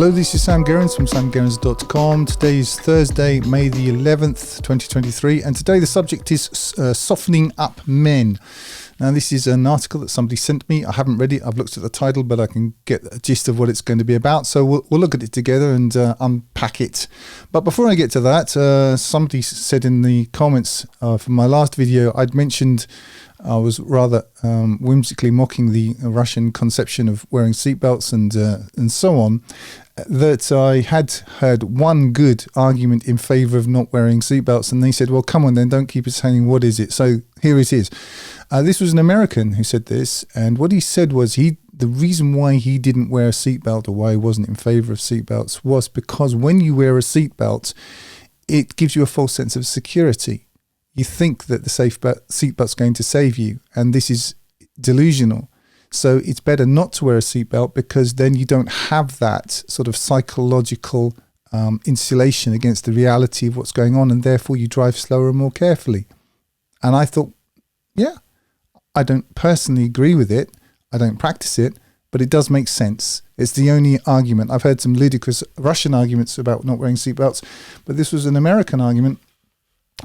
Hello, this is Sam Gerrans from samgerrans.com. Today is Thursday, May the 11th, 2023, and today the subject is softening up men. Now, this is an article that somebody sent me. I haven't read it. I've looked at the title, but I can get a gist of what it's going to be about. So we'll look at it together and unpack it. But before I get to that, somebody said in the comments from my last video, I'd mentioned I was rather whimsically mocking the Russian conception of wearing seatbelts and so on, that I had heard one good argument in favour of not wearing seatbelts, and they said, well, come on then, don't keep saying what is it. So here it is. This was an American who said this, and what he said was the reason why he didn't wear a seatbelt, or why he wasn't in favour of seatbelts, was because when you wear a seatbelt, it gives you a false sense of security. You think that the seatbelt's going to save you, and this is delusional. So it's better not to wear a seatbelt, because then you don't have that sort of psychological insulation against the reality of what's going on, and therefore you drive slower and more carefully. And I thought, yeah, I don't personally agree with it. I don't practice it, but it does make sense. It's the only argument. I've heard some ludicrous Russian arguments about not wearing seatbelts, but this was an American argument.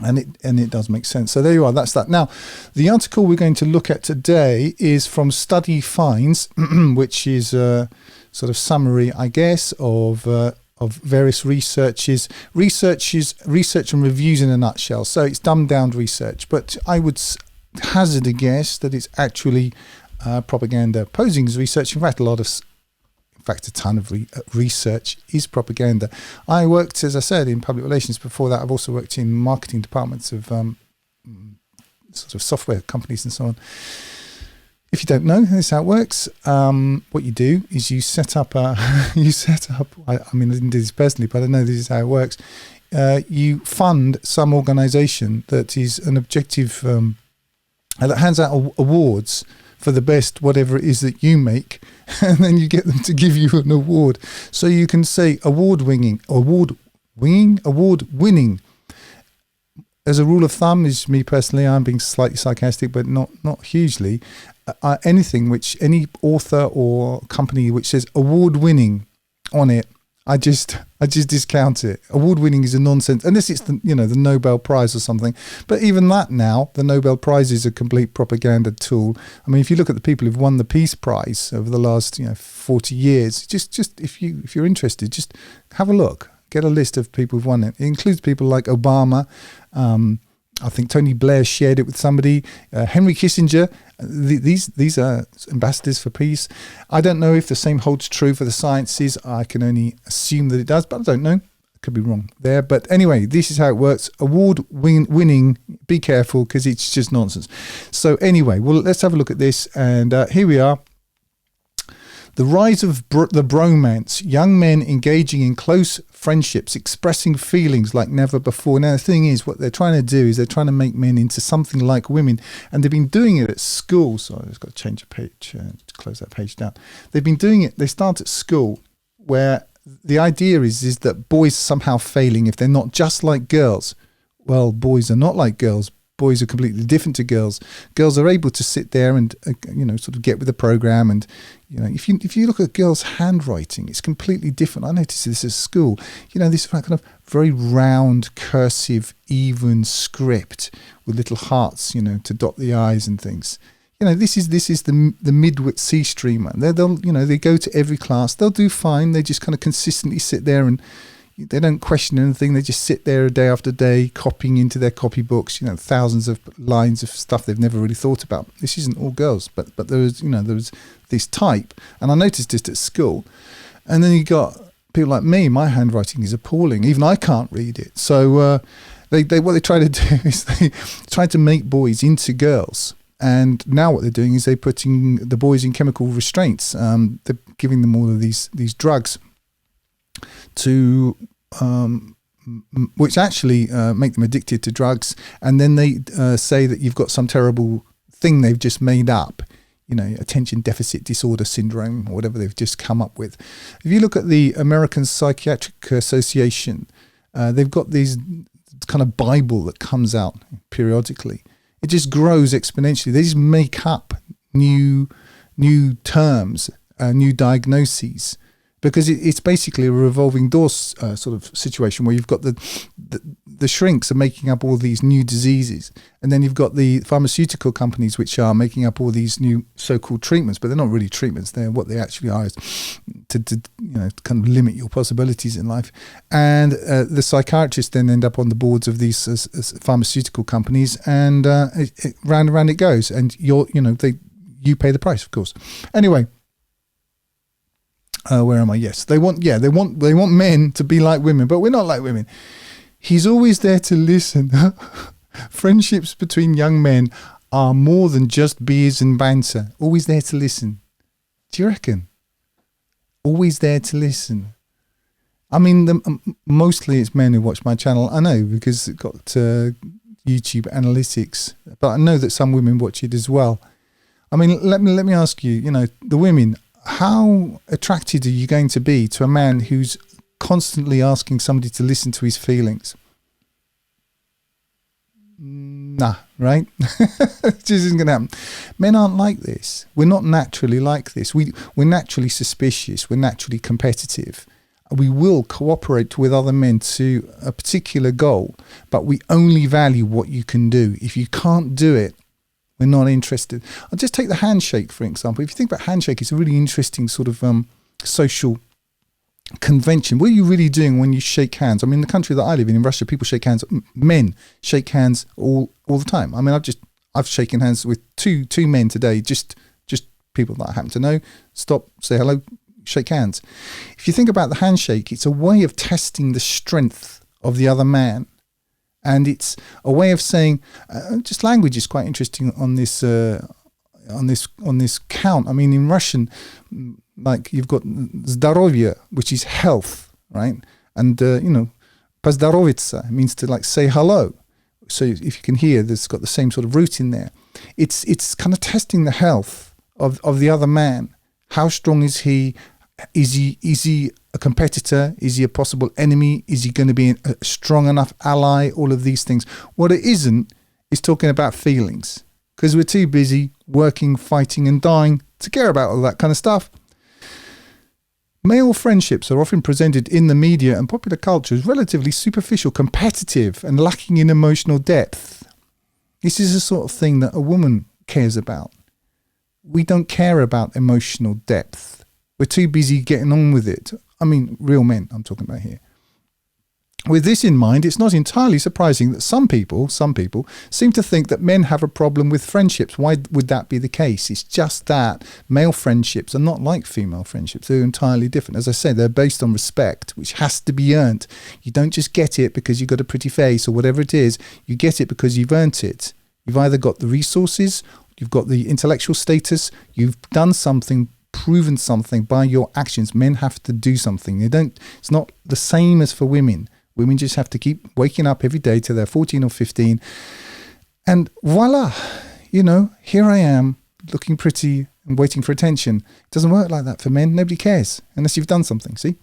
And it does make sense. So there you are. That's that. Now, the article we're going to look at today is from Study Finds, which is a sort of summary, I guess, of various research and reviews in a nutshell. So it's dumbed down research, but I would hazard a guess that it's actually propaganda posing as research. In fact, a ton of research is propaganda. I worked, as I said, in public relations. Before that, I've also worked in marketing departments of sort of software companies and so on. If you don't know, this is how it works. What you do is you set up, I mean, I didn't do this personally, but I know this is how it works. You fund some organization that is an objective, that hands out awards for the best whatever it is that you make, and then you get them to give you an award. So you can say award winning. As a rule of thumb, is me personally, I'm being slightly sarcastic, but not hugely. Any author or company which says award winning on it, I just discount it. Award winning is a nonsense, unless it's the Nobel Prize or something. But even that now, the Nobel Prize is a complete propaganda tool. I mean, if you look at the people who've won the Peace Prize over the last 40 years, just if you're interested, just have a look. Get a list of people who've won it. It includes people like Obama. I think Tony Blair shared it with somebody. Henry Kissinger. These are ambassadors for peace. I don't know if the same holds true for the sciences. I can only assume that it does, but I don't know. I could be wrong there. But anyway, this is how it works. Award winning. Be careful, because it's just nonsense. So anyway, well, let's have a look at this. And here we are. The rise of the bromance, young men engaging in close friendships, expressing feelings like never before. Now, the thing is, what they're trying to do is they're trying to make men into something like women, and they've been doing it at school. So I've just got to change the page, to close that page down. They've been doing it, they start at school, where the idea is that boys are somehow failing if they're not just like girls. Well, boys are not like girls. Boys are completely different to girls. Girls are able to sit there and sort of get with the program, and if you look at girls' handwriting, it's completely different. I noticed this at school. This kind of very round, cursive, even script with little hearts, to dot the I's and things. This is the midwit C streamer. They go to every class. They'll do fine. They just kind of consistently sit there and they don't question anything. They just sit there day after day, copying into their copybooks, thousands of lines of stuff they've never really thought about. This isn't all girls, but there was this type, and I noticed it at school. And then you got people like me. My handwriting is appalling. Even I can't read it. So what they try to do is they try to make boys into girls. And now what they're doing is they're putting the boys in chemical restraints. They're giving them all of these drugs to which actually make them addicted to drugs, and then they say that you've got some terrible thing they've just made up, attention deficit disorder syndrome, or whatever they've just come up with. If you look at the American Psychiatric Association, they've got these kind of Bible that comes out periodically. It just grows exponentially. They just make up new terms, new diagnoses. because it's basically a revolving door sort of situation where you've got the shrinks are making up all these new diseases, and then you've got the pharmaceutical companies which are making up all these new so-called treatments, but they're not really treatments. They're what they actually are, is to kind of limit your possibilities in life. And the psychiatrists then end up on the boards of these pharmaceutical companies, and round and round it goes. And you pay the price, of course. Anyway. Where am I? Yes, they want men to be like women, but we're not like women. He's always there to listen. Friendships between young men are more than just beers and banter. Always there to listen. Do you reckon? Always there to listen. I mean, mostly it's men who watch my channel. I know, because it got YouTube analytics, but I know that some women watch it as well. I mean, let me ask you. The women. How attracted are you going to be to a man who's constantly asking somebody to listen to his feelings? Nah, right? It just isn't going to happen. Men aren't like this. We're not naturally like this. We're naturally suspicious. We're naturally competitive. We will cooperate with other men to a particular goal, but we only value what you can do. If you can't do it, we're not interested. I'll just take the handshake, for example. If you think about handshake, it's a really interesting sort of social convention. What are you really doing when you shake hands? I mean, the country that I live in Russia, people shake hands. Men shake hands all the time. I mean, I've shaken hands with two men today, just people that I happen to know. Stop, say hello, shake hands. If you think about the handshake, it's a way of testing the strength of the other man. And it's a way of saying, just language is quite interesting on this count. I mean, in Russian, like you've got zdarovye, which is health, right? And pozdorovitsa means to like say hello. So if you can hear, there's got the same sort of root in there. It's kind of testing the health of the other man. How strong is he? Is he a competitor? Is he a possible enemy? Is he going to be a strong enough ally? All of these things. What it isn't is talking about feelings, because we're too busy working, fighting and dying to care about all that kind of stuff. Male friendships are often presented in the media and popular culture as relatively superficial, competitive and lacking in emotional depth. This is the sort of thing that a woman cares about. We don't care about emotional depth. We're too busy getting on with it. I mean, real men I'm talking about here. With this in mind, it's not entirely surprising that some people seem to think that men have a problem with friendships. Why would that be the case? It's just that male friendships are not like female friendships. They're entirely different. As I say, they're based on respect, which has to be earned. You don't just get it because you've got a pretty face or whatever it is. You get it because you've earned it. You've either got the resources, you've got the intellectual status, you've done something, proven something by your actions. Men have to do something. It's not the same as for women. Women just have to keep waking up every day till they're 14 or 15. And voila, here I am looking pretty and waiting for attention. It doesn't work like that for men. Nobody cares unless you've done something, see?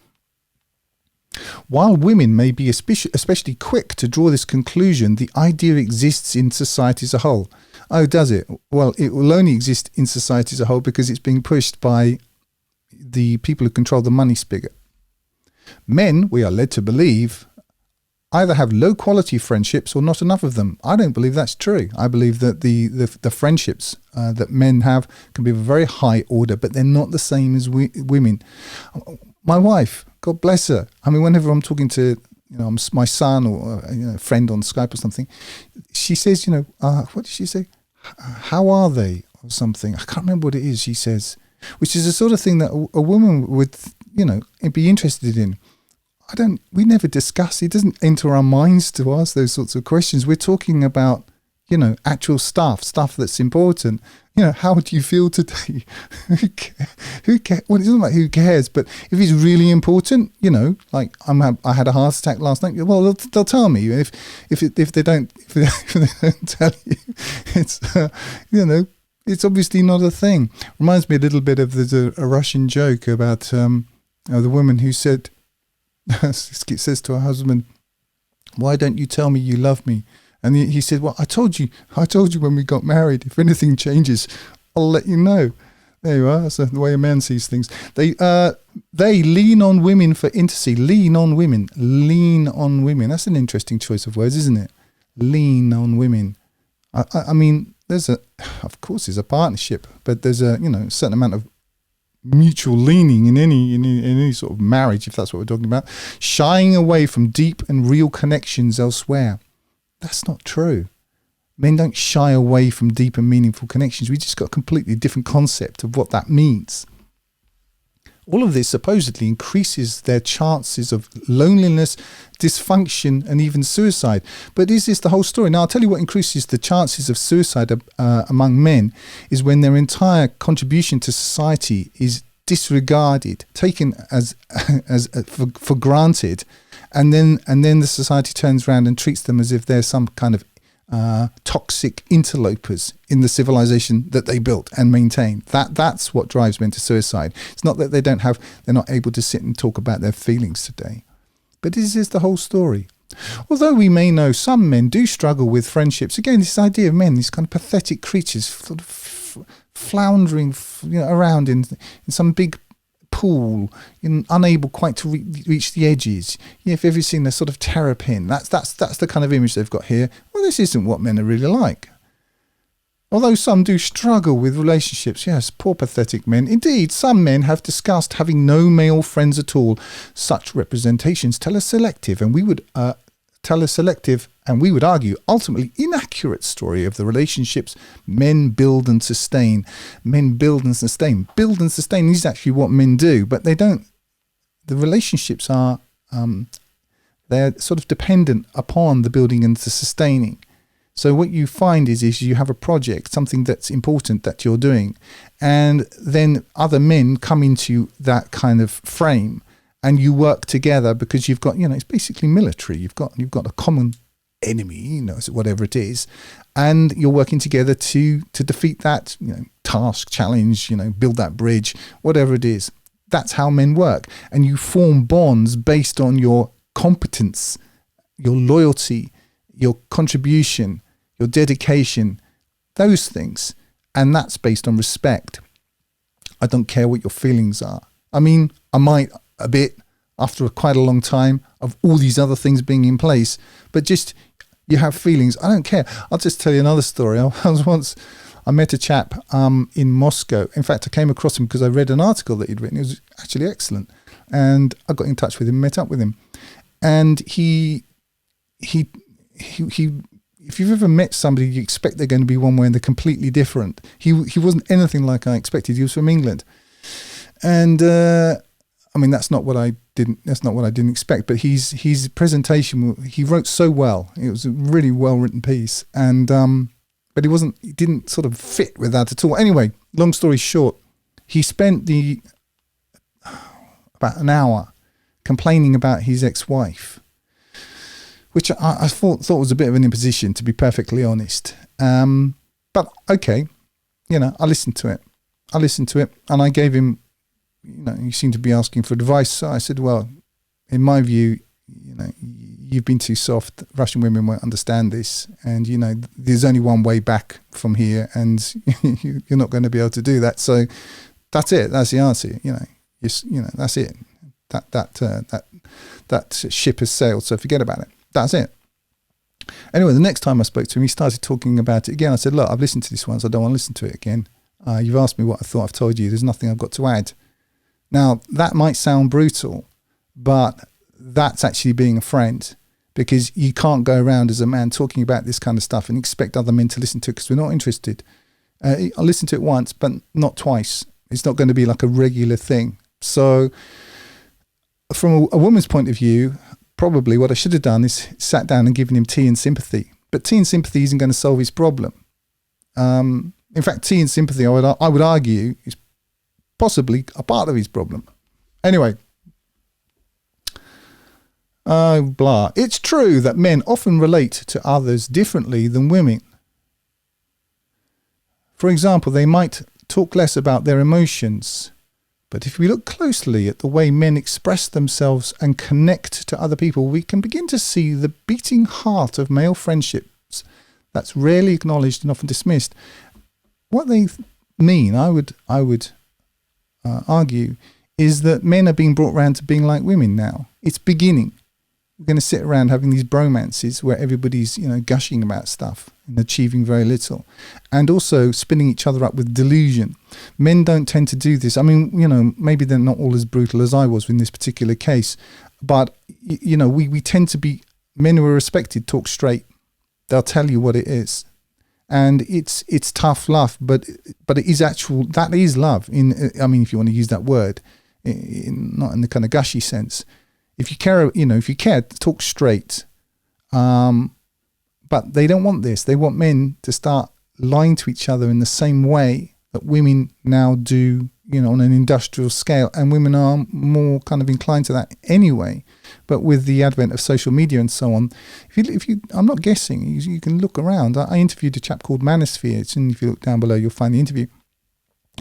While women may be especially quick to draw this conclusion, the idea exists in society as a whole. Oh, does it? Well, it will only exist in society as a whole because it's being pushed by the people who control the money spigot. Men, we are led to believe, either have low quality friendships or not enough of them. I don't believe that's true. I believe that the friendships that men have can be of a very high order, but they're not the same as women. My wife, God bless her. I mean, whenever I'm talking to my son or a friend on Skype or something, she says, what did she say? How are they? Or something. I can't remember what it is she says, which is the sort of thing that a woman would, be interested in. We never discuss, it doesn't enter our minds to ask those sorts of questions. We're talking about, actual stuff that's important. How do you feel today? Who cares? Well, it doesn't matter who cares, but if it's really important, like I had a heart attack last night. Well, they'll tell me. If they don't tell you, it's it's obviously not a thing. Reminds me a little bit of there's a Russian joke about the woman who said says to her husband, "Why don't you tell me you love me?" And he said, "Well, I told you when we got married, if anything changes, I'll let you know." There you are. That's the way a man sees things. They lean on women for intimacy. Lean on women. Lean on women. That's an interesting choice of words, isn't it? Lean on women. I mean, of course, there's a partnership, but there's a certain amount of mutual leaning in any sort of marriage, if that's what we're talking about. Shying away from deep and real connections elsewhere. That's not true. Men don't shy away from deep and meaningful connections. We just got a completely different concept of what that means. All of this supposedly increases their chances of loneliness, dysfunction, and even suicide. But is this the whole story? Now, I'll tell you what increases the chances of suicide among men is when their entire contribution to society is disregarded, taken as for granted, and then the society turns around and treats them as if they're some kind of toxic interlopers in the civilization that they built and maintained. That's what drives men to suicide. It's not that they're not able to sit and talk about their feelings today. But this is the whole story. Although we may know some men do struggle with friendships, again, this idea of men, these kind of pathetic creatures sort of floundering around in some big pool, unable quite to reach the edges. If you've ever seen the sort of terrapin, that's the kind of image they've got here. Well, this isn't what men are really like. Although some do struggle with relationships, yes, poor pathetic men. Indeed, some men have discussed having no male friends at all. Such representations tell a selective, and we would argue, ultimately inaccurate story of the relationships men build and sustain. Men build and sustain. Build and sustain is actually what men do, but they don't. The relationships are, they're sort of dependent upon the building and the sustaining. So what you find is you have a project, something that's important that you're doing, and then other men come into that kind of frame, and you work together because you've got, it's basically military. You've got a common enemy, whatever it is, and you're working together to defeat that, task, challenge, build that bridge, whatever it is. That's how men work, and you form bonds based on your competence, your loyalty, your contribution, your dedication, those things, and that's based on respect. I don't care what your feelings are. I mean, I might a bit after quite a long time of all these other things being in place, but just you have feelings. I don't care. I'll just tell you another story. I met a chap in Moscow. In fact, I came across him because I read an article that he'd written. It was actually excellent, and I got in touch with him, met up with him, and he if you've ever met somebody, you expect they're going to be one way and they're completely different. He wasn't anything like I expected. He was from England, and I mean that's not what I didn't expect. But his presentation, he wrote so well. It was a really well written piece, and but he didn't sort of fit with that at all. Anyway, long story short, he spent about an hour complaining about his ex-wife, which I thought was a bit of an imposition, to be perfectly honest. But okay, I listened to it, and I gave him, he seemed to be asking for advice. So I said, well, in my view, you've been too soft. Russian women won't understand this, and there's only one way back from here, and you're not going to be able to do that. So that's it. That's the answer. That's it. That ship has sailed. So forget about it. That's it. Anyway, the next time I spoke to him, he started talking about it again. I said, look, I've listened to this once. I don't want to listen to it again. You've asked me what I thought. I've told you. There's nothing I've got to add. Now, that might sound brutal, but that's actually being a friend, because you can't go around as a man talking about this kind of stuff and expect other men to listen to it because we're not interested. I listened to it once, but not twice. It's not going to be like a regular thing. So from a woman's point of view, probably what I should have done is sat down and given him tea and sympathy. But tea and sympathy isn't going to solve his problem. In fact, tea and sympathy, I would argue, is possibly a part of his problem. Anyway, blah. It's true that men often relate to others differently than women. For example, they might talk less about their emotions. But if we look closely at the way men express themselves and connect to other people, we can begin to see the beating heart of male friendships that's rarely acknowledged and often dismissed. What they mean, I would argue, is that men are being brought around to being like women now. It's beginning. We're going to sit around having these bromances where everybody's, gushing about stuff and achieving very little, and also spinning each other up with delusion. Men don't tend to do this. I mean, maybe they're not all as brutal as I was in this particular case, but we tend to be men who are respected. Talk straight. They'll tell you what it is, and it's tough love, but it is that is love. If you want to use that word, not in the kind of gushy sense. If you care, talk straight. But they don't want this. They want men to start lying to each other in the same way that women now do, on an industrial scale. And women are more kind of inclined to that anyway. But with the advent of social media and so on, if you I'm not guessing, you can look around. I interviewed a chap called Manosphere, and if you look down below, you'll find the interview.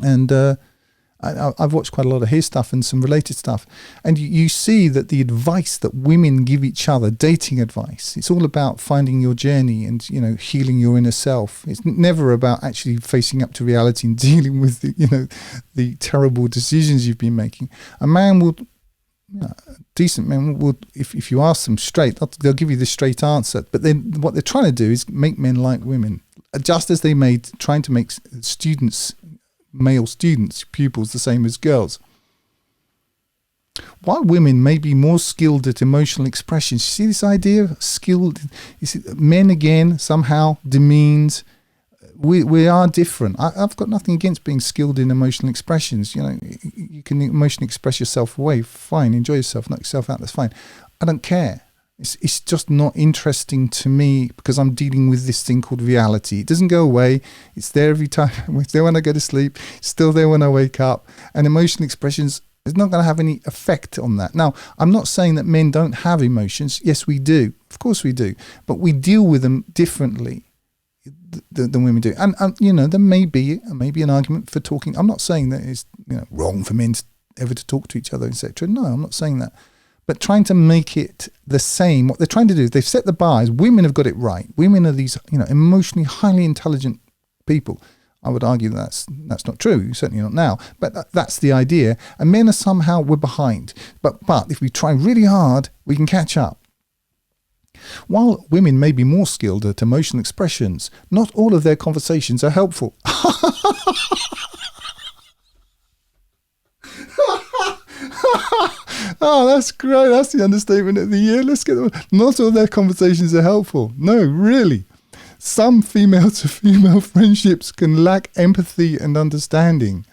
And I've watched quite a lot of his stuff and some related stuff, and you see that the advice that women give each other, dating advice, it's all about finding your journey and healing your inner self. It's never about actually facing up to reality and dealing with the terrible decisions you've been making. A man will, decent men will, if you ask them straight, they'll give you the straight answer. But then what they're trying to do is make men like women, just as they trying to make male students, pupils, the same as girls. While women may be more skilled at emotional expressions, you see this idea of skilled, men again somehow demeaned. We are different. I've got nothing against being skilled in emotional expressions. You can emotionally express yourself away, fine, enjoy yourself, knock yourself out, that's fine. I don't care. It's just not interesting to me because I'm dealing with this thing called reality. It doesn't go away. It's there every time. It's there when I go to sleep. It's still there when I wake up. And emotional expressions is not going to have any effect on that. Now, I'm not saying that men don't have emotions. Yes, we do. Of course we do. But we deal with them differently than women do. And there may be an argument for talking. I'm not saying that it's wrong for men ever to talk to each other, etc. No, I'm not saying that. But trying to make it the same, what they're trying to do is they've set the bar as women have got it right. Women are these, emotionally highly intelligent people. I would argue that's not true, certainly not now. But that's the idea. And men are somehow, we're behind. But if we try really hard, we can catch up. While women may be more skilled at emotional expressions, not all of their conversations are helpful. Oh, that's great. That's the understatement of the year. Let's get them. Not all their conversations are helpful. No, really. Some female to female friendships can lack empathy and understanding,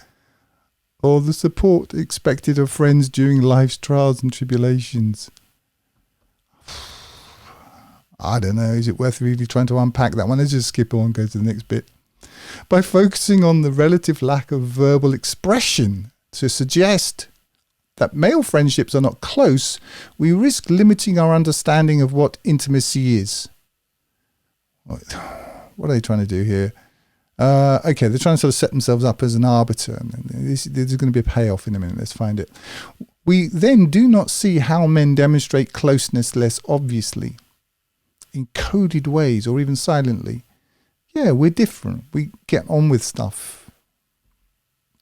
or the support expected of friends during life's trials and tribulations. I don't know. Is it worth really trying to unpack that one? Let's just skip on and go to the next bit. By focusing on the relative lack of verbal expression to suggest that male friendships are not close, we risk limiting our understanding of what intimacy is. What are they trying to do here? Okay, they're trying to sort of set themselves up as an arbiter. There's going to be a payoff in a minute. Let's find it. We then do not see how men demonstrate closeness less obviously, in coded ways, or even silently. Yeah, we're different. We get on with stuff.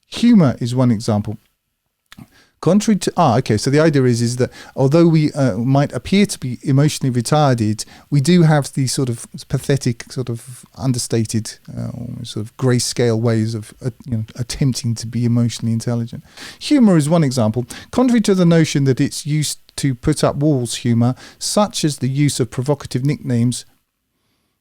Humor is one example. Contrary to so the idea is that although we might appear to be emotionally retarded, we do have these sort of pathetic, sort of understated, sort of grayscale ways of attempting to be emotionally intelligent. Humor is one example. Contrary to the notion that it's used to put up walls, humor, such as the use of provocative nicknames,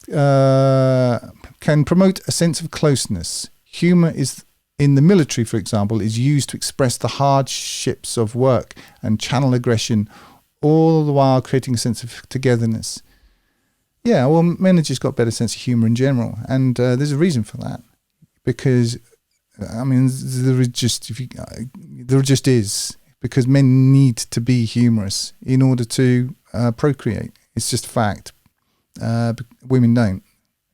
can promote a sense of closeness. Humor is, in the military, for example, is used to express the hardships of work and channel aggression, all the while creating a sense of togetherness. Yeah, well, men have just got a better sense of humour in general, and there's a reason for that. Because, there just is. Because men need to be humorous in order to procreate. It's just a fact. Women don't.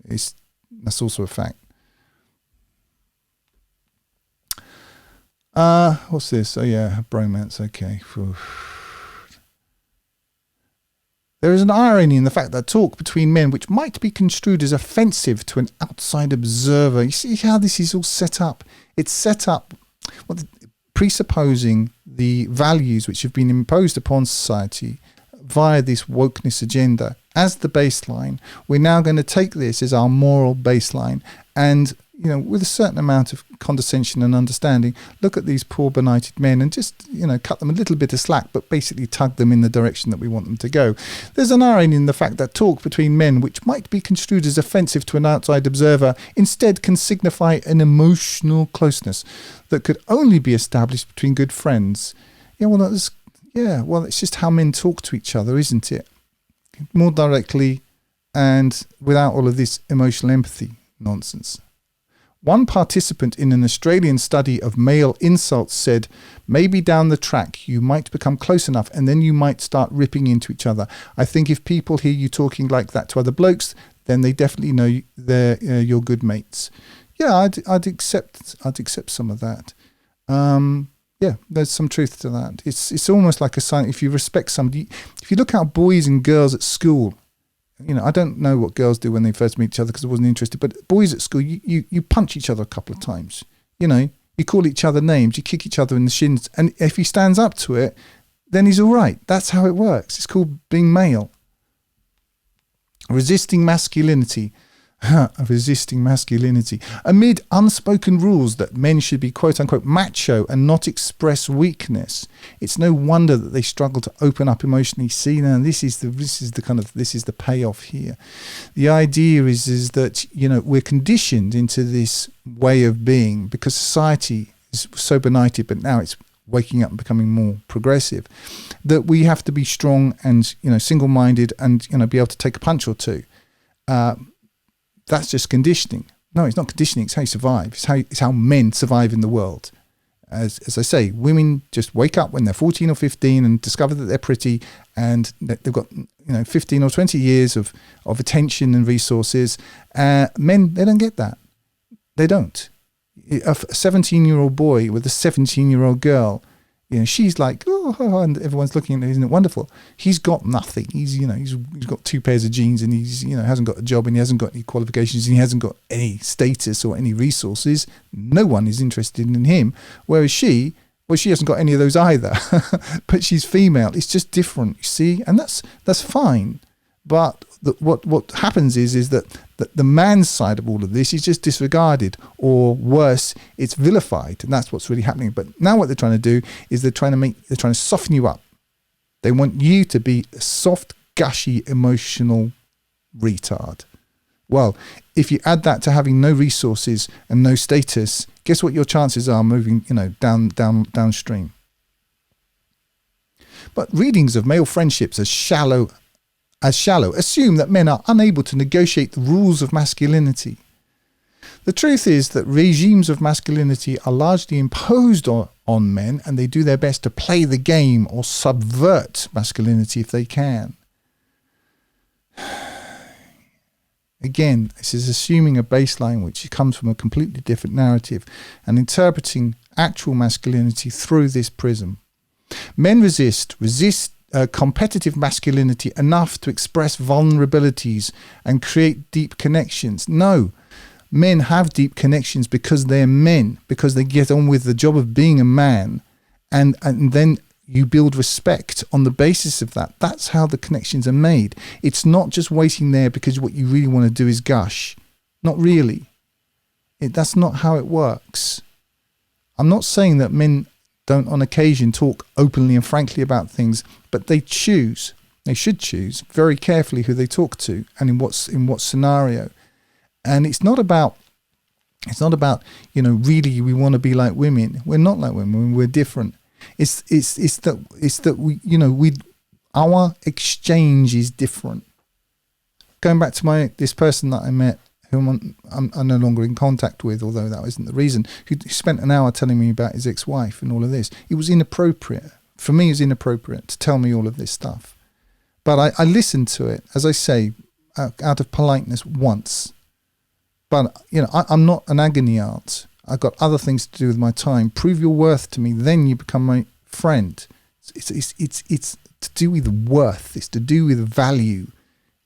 That's also a fact. What's this? Oh yeah, bromance. Okay. There is an irony in the fact that talk between men, which might be construed as offensive to an outside observer. You see how this is all set up? It's set up presupposing the values which have been imposed upon society via this wokeness agenda as the baseline. We're now going to take this as our moral baseline and, with a certain amount of condescension and understanding, look at these poor benighted men and just, cut them a little bit of slack, but basically tug them in the direction that we want them to go. There's an irony in the fact that talk between men, which might be construed as offensive to an outside observer, instead can signify an emotional closeness that could only be established between good friends. It's just how men talk to each other, isn't it? More directly and without all of this emotional empathy nonsense. One participant in an Australian study of male insults said, maybe down the track you might become close enough and then you might start ripping into each other. I think if people hear you talking like that to other blokes, then they definitely know they're your good mates. Yeah, I'd accept some of that. There's some truth to that. It's almost like a sign. If you respect somebody, if you look at boys and girls at school, I don't know what girls do when they first meet each other because I wasn't interested, but boys at school, you punch each other a couple of times. You call each other names, you kick each other in the shins, and if he stands up to it, then he's all right. That's how it works. It's called being male. Resisting masculinity. Resisting masculinity. Amid unspoken rules that men should be quote unquote macho and not express weakness, it's no wonder that they struggle to open up emotionally. See, now this is the payoff here. The idea is that we're conditioned into this way of being because society is so benighted, but now it's waking up and becoming more progressive, that we have to be strong and single-minded and be able to take a punch or two. That's just conditioning. No, it's not conditioning. It's how you survive. It's how men survive in the world. As I say, women just wake up when they're 14 or 15 and discover that they're pretty and that they've got 15 or 20 years of attention and resources. Men, they don't get that. They don't. A 17-year-old boy with a 17-year-old girl, she's like, oh, and everyone's looking at him, isn't it wonderful? He's got nothing. He's got 2 pairs of jeans and he's, hasn't got a job and he hasn't got any qualifications and he hasn't got any status or any resources. No one is interested in him. Whereas she hasn't got any of those either, but she's female. It's just different, you see? And that's fine. But what happens is that the man's side of all of this is just disregarded, or worse, it's vilified, and that's what's really happening. But now what they're trying to do is they're trying to soften you up. They want you to be a soft, gushy, emotional retard. Well, if you add that to having no resources and no status, guess what your chances are moving, downstream. But readings of male friendships as shallow assume that men are unable to negotiate the rules of masculinity. The truth is that regimes of masculinity are largely imposed on men, and they do their best to play the game or subvert masculinity if they can. Again, this is assuming a baseline which comes from a completely different narrative and interpreting actual masculinity through this prism. Men resist competitive masculinity enough to express vulnerabilities and create deep connections. No, men have deep connections because they're men, because they get on with the job of being a man, and then you build respect on the basis of that. That's how the connections are made. It's not just waiting there because what you really want to do is gush. Not really. That's not how it works. I'm not saying that men don't on occasion talk openly and frankly about things, but they should choose very carefully who they talk to and in what scenario. And it's not about really we want to be like women. We're not like women, we're different. It's that we our exchange is different. Going back to this person that I met, whom I'm no longer in contact with, although that isn't the reason, who spent an hour telling me about his ex-wife and all of this. It was inappropriate. For me, it was inappropriate to tell me all of this stuff. But I listened to it, as I say, out of politeness once. But, I'm not an agony aunt. I've got other things to do with my time. Prove your worth to me, then you become my friend. It's to do with worth. It's to do with value.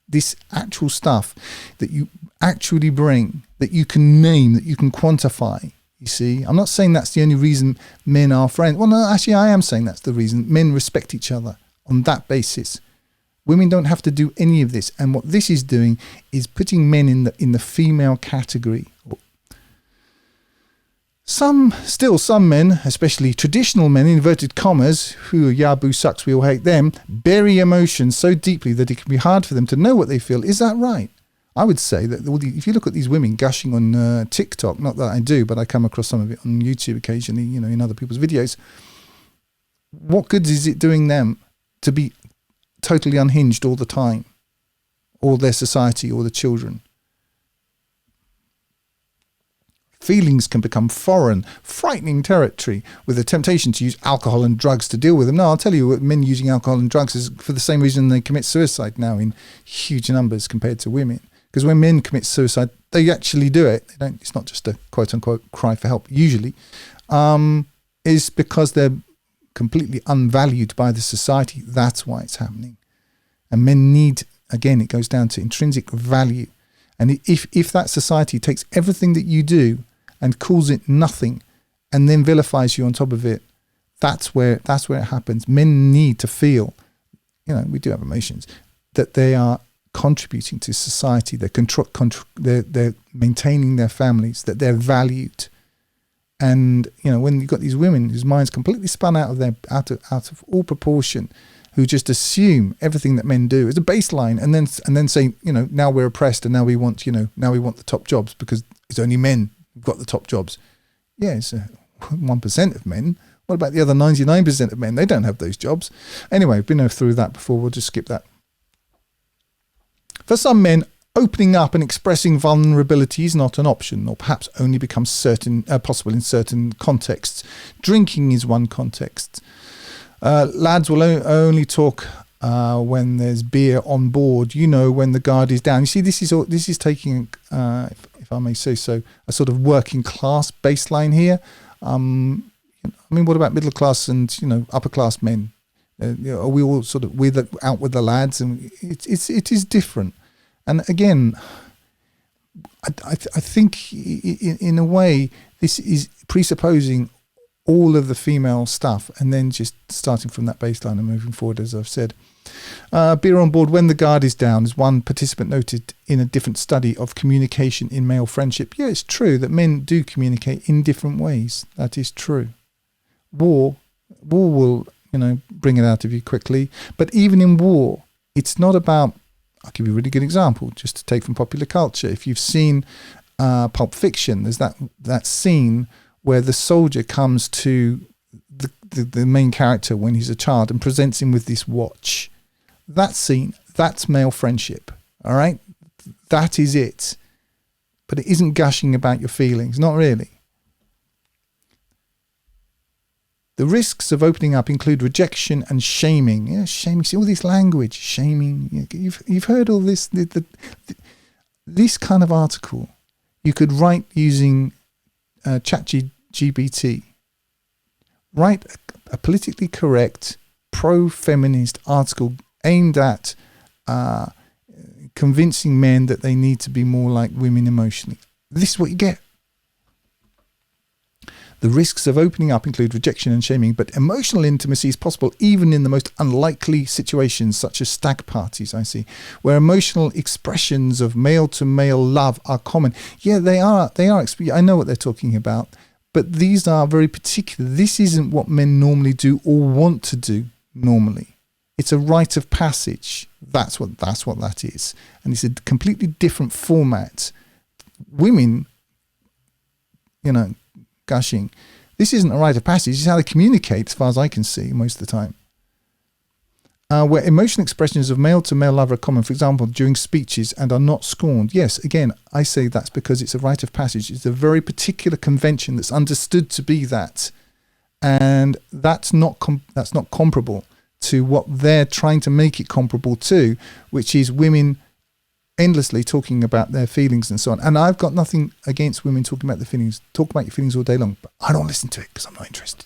This actual stuff that you actually bring, that you can name, that you can quantify. You see, I'm not saying that's the only reason men are friends. Well, no, actually, I am saying that's the reason. Men respect each other on that basis. Women don't have to do any of this. And what this is doing is putting men in the female category. Some men, especially traditional men, inverted commas, who Yabu sucks, we all hate them, bury emotions so deeply that it can be hard for them to know what they feel. Is that right? I would say that if you look at these women gushing on TikTok, not that I do, but I come across some of it on YouTube occasionally, in other people's videos. What good is it doing them to be totally unhinged all the time, or their society, or the children? Feelings can become foreign, frightening territory with the temptation to use alcohol and drugs to deal with them. No, I'll tell you, men using alcohol and drugs is for the same reason they commit suicide now in huge numbers compared to women. Because when men commit suicide, they actually do it. They don't. It's not just a quote unquote cry for help. Usually, is because they're completely unvalued by the society. That's why it's happening. And men need, again, it goes down to intrinsic value. And if that society takes everything that you do and calls it nothing, and then vilifies you on top of it, that's where it happens. Men need to feel, we do have emotions, that they are contributing to society. They're maintaining their families, that they're valued. And when you've got these women whose minds completely spun out of all proportion, who just assume everything that men do is a baseline, and then say, now we're oppressed, and now we want the top jobs because it's only men who've got the top jobs. Yeah, it's 1% of men. What about the other 99% of men? They don't have those jobs. Anyway, we've been through that before. We'll just skip that. For some men, opening up and expressing vulnerability is not an option, or perhaps only becomes possible in certain contexts. Drinking is one context. Lads will only talk when there's beer on board, when the guard is down. You see, this is taking, if I may say so, a sort of working class baseline here. What about middle class and upper class men? Are we all sort of out with the lads? And it is different. And again, I think in a way this is presupposing all of the female stuff, and then just starting from that baseline and moving forward, as I've said. Beer on board when the guard is down, as one participant noted in a different study of communication in male friendship. Yeah, it's true that men do communicate in different ways. That is true. War will, bring it out of you quickly. But even in war, it's not about, I'll give you a really good example, just to take from popular culture. If you've seen Pulp Fiction, there's that scene where the soldier comes to the main character when he's a child and presents him with this watch. That scene, that's male friendship, all right? That is it. But it isn't gushing about your feelings, not really. The risks of opening up include rejection and shaming. Yeah, shaming. See all this language, shaming. You've heard all this. This kind of article you could write using ChatGPT. Write a politically correct, pro-feminist article aimed at convincing men that they need to be more like women emotionally. This is what you get. The risks of opening up include rejection and shaming, but emotional intimacy is possible even in the most unlikely situations, such as stag parties, I see, where emotional expressions of male-to-male love are common. Yeah, they are. I know what they're talking about, but these are very particular. This isn't what men normally do or want to do normally. It's a rite of passage. That's what that is. And it's a completely different format. Women, gushing. This isn't a rite of passage. It's how they communicate, as far as I can see, most of the time. Where emotional expressions of male-to-male love are common, for example, during speeches, and are not scorned. Yes, again, I say that's because it's a rite of passage. It's a very particular convention that's understood to be that. And that's not comparable to what they're trying to make it comparable to, which is women endlessly talking about their feelings and so on. And I've got nothing against women talking about their feelings. Talk about your feelings all day long, but I don't listen to it because I'm not interested.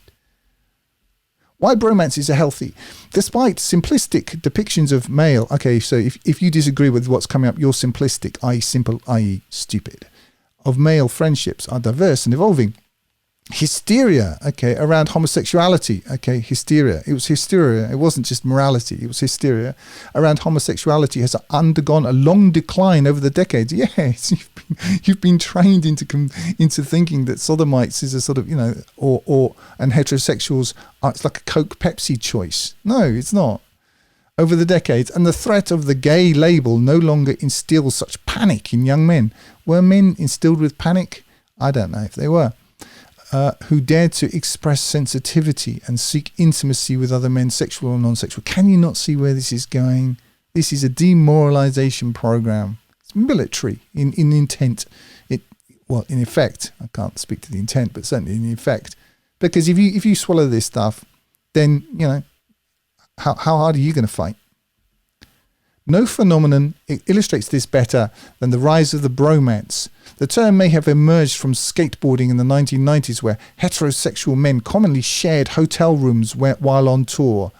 Why bromances are healthy. Despite simplistic depictions of male, okay, so if you disagree with what's coming up, you're simplistic, i.e. simple, i.e. stupid, of male friendships are diverse and evolving. Hysteria, okay, around homosexuality, okay, hysteria. It was hysteria. It wasn't just morality. It was hysteria around homosexuality has undergone a long decline over the decades. Yes, you've been trained into thinking that sodomites is a sort of, and heterosexuals are, it's like a Coke Pepsi choice. No, it's not. Over the decades, and the threat of the gay label no longer instills such panic in young men. Were men instilled with panic? I don't know if they were. Who dared to express sensitivity and seek intimacy with other men, sexual or non-sexual. Can you not see where this is going? This is a demoralization program. It's military in intent. In effect, I can't speak to the intent, but certainly in effect. Because if you swallow this stuff, then, how hard are you going to fight? No phenomenon illustrates this better than the rise of the bromance. The term may have emerged from skateboarding in the 1990s, where heterosexual men commonly shared hotel rooms while on tour.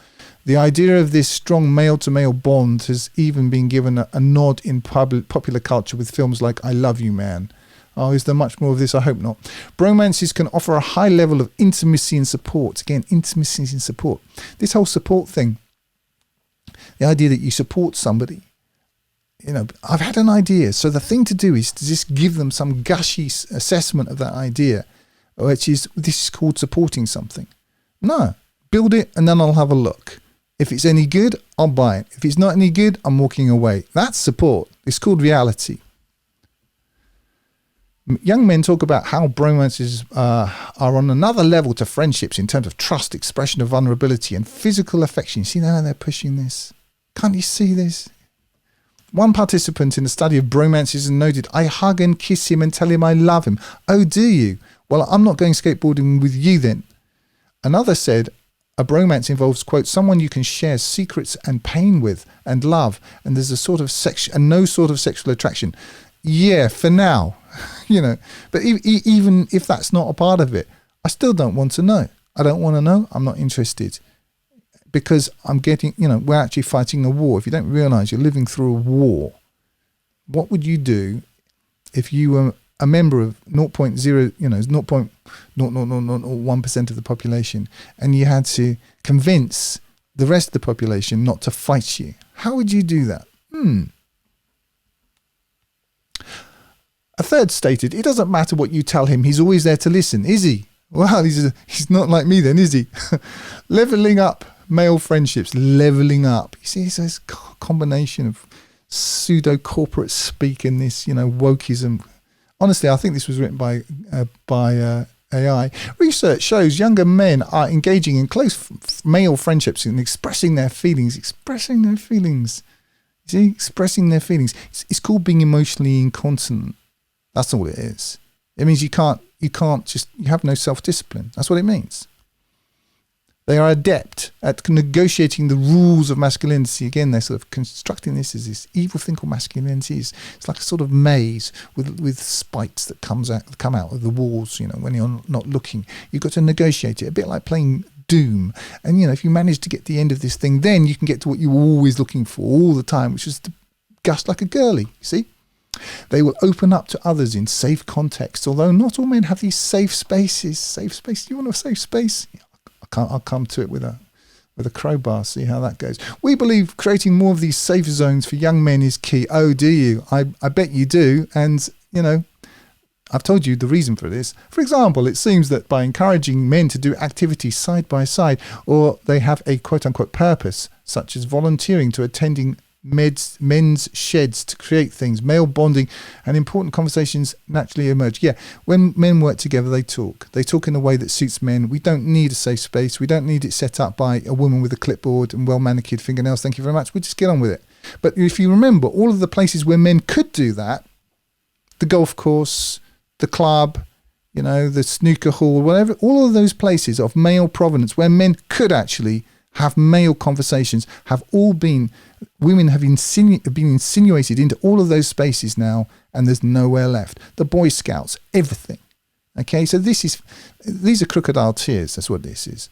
The idea of this strong male-to-male bond has even been given a nod in popular culture with films like I Love You, Man. Oh, is there much more of this? I hope not. Bromances can offer a high level of intimacy and support. Again, intimacy and support. This whole support thing, the idea that you support somebody, I've had an idea. So the thing to do is to just give them some gushy assessment of that idea, this is called supporting something. No, build it and then I'll have a look. If it's any good, I'll buy it. If it's not any good, I'm walking away. That's support. It's called reality. Young men talk about how bromances are on another level to friendships in terms of trust, expression of vulnerability, and physical affection. You see how they're pushing this? Can't you see this? One participant in the study of bromances noted, I hug and kiss him and tell him I love him. Oh, do you? Well, I'm not going skateboarding with you then. Another said, a bromance involves, quote, someone you can share secrets and pain with and love, and there's a sort of no sort of sexual attraction. Yeah, for now, but even if that's not a part of it, I still don't want to know. I don't want to know. I'm not interested. Because I'm getting, we're actually fighting a war. If you don't realize you're living through a war, what would you do if you were a member of 0.1% of the population and you had to convince the rest of the population not to fight you? How would you do that? A third stated, it doesn't matter what you tell him, he's always there to listen, is he? Well, he's not like me then, is he? Leveling up male friendships, leveling up. You see, it's this combination of pseudo-corporate speak and this, wokeism. Honestly, I think this was written by AI. Research shows younger men are engaging in close male friendships and expressing their feelings. You see, expressing their feelings. It's called being emotionally incontinent. That's all it is. It means you have no self-discipline. That's what it means. They are adept at negotiating the rules of masculinity. Again, they're sort of constructing this as this evil thing called masculinity. It's like a sort of maze with spikes that come out of the walls, when you're not looking. You've got to negotiate it, a bit like playing Doom. And, if you manage to get to the end of this thing, then you can get to what you were always looking for all the time, which is to gust like a girly, you see? They will open up to others in safe contexts, although not all men have these safe spaces. Safe space? Do you want a safe space? I'll come to it with a crowbar, see how that goes. We believe creating more of these safe zones for young men is key. Oh, do you? I bet you do. And, I've told you the reason for this. For example, it seems that by encouraging men to do activities side by side, or they have a quote-unquote purpose, such as volunteering to attending men's sheds to create things, male bonding and important conversations naturally emerge. Yeah, when men work together, they talk in a way that suits men. We don't need a safe space. We don't need it set up by a woman with a clipboard and well manicured fingernails. Thank you very much. We just get on with it. But if you remember all of the places where men could do that, the golf course, the club, the snooker hall, whatever, all of those places of male provenance where men could actually have male conversations women have been insinuated into all of those spaces now, and there's nowhere left. The Boy Scouts, everything. Okay, so these are crocodile tears. That's what this is.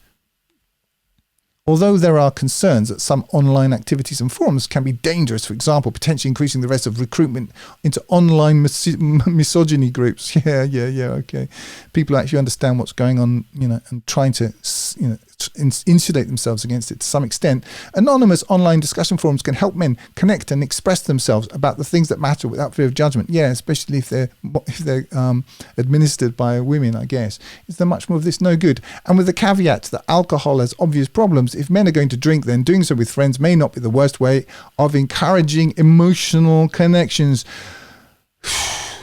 Although there are concerns that some online activities and forums can be dangerous, for example, potentially increasing the risk of recruitment into online misogyny groups. Yeah, okay. People actually understand what's going on, and trying to, insulate themselves against it to some extent. Anonymous online discussion forums can help men connect and express themselves about the things that matter without fear of judgment. Yeah, especially if they're administered by women, I guess. Is there much more of this? No good. And with the caveat that alcohol has obvious problems, if men are going to drink, then doing so with friends may not be the worst way of encouraging emotional connections.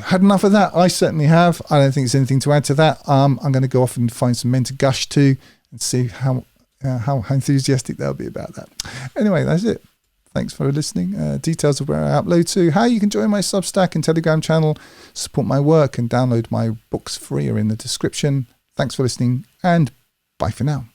Had enough of that? I certainly have. I don't think there's anything to add to that. I'm going to go off and find some men to gush to and see how enthusiastic they'll be about that. Anyway, that's it. Thanks for listening. Details of where I upload to, how you can join my Substack and Telegram channel, support my work and download my books free are in the description. Thanks for listening and bye for now.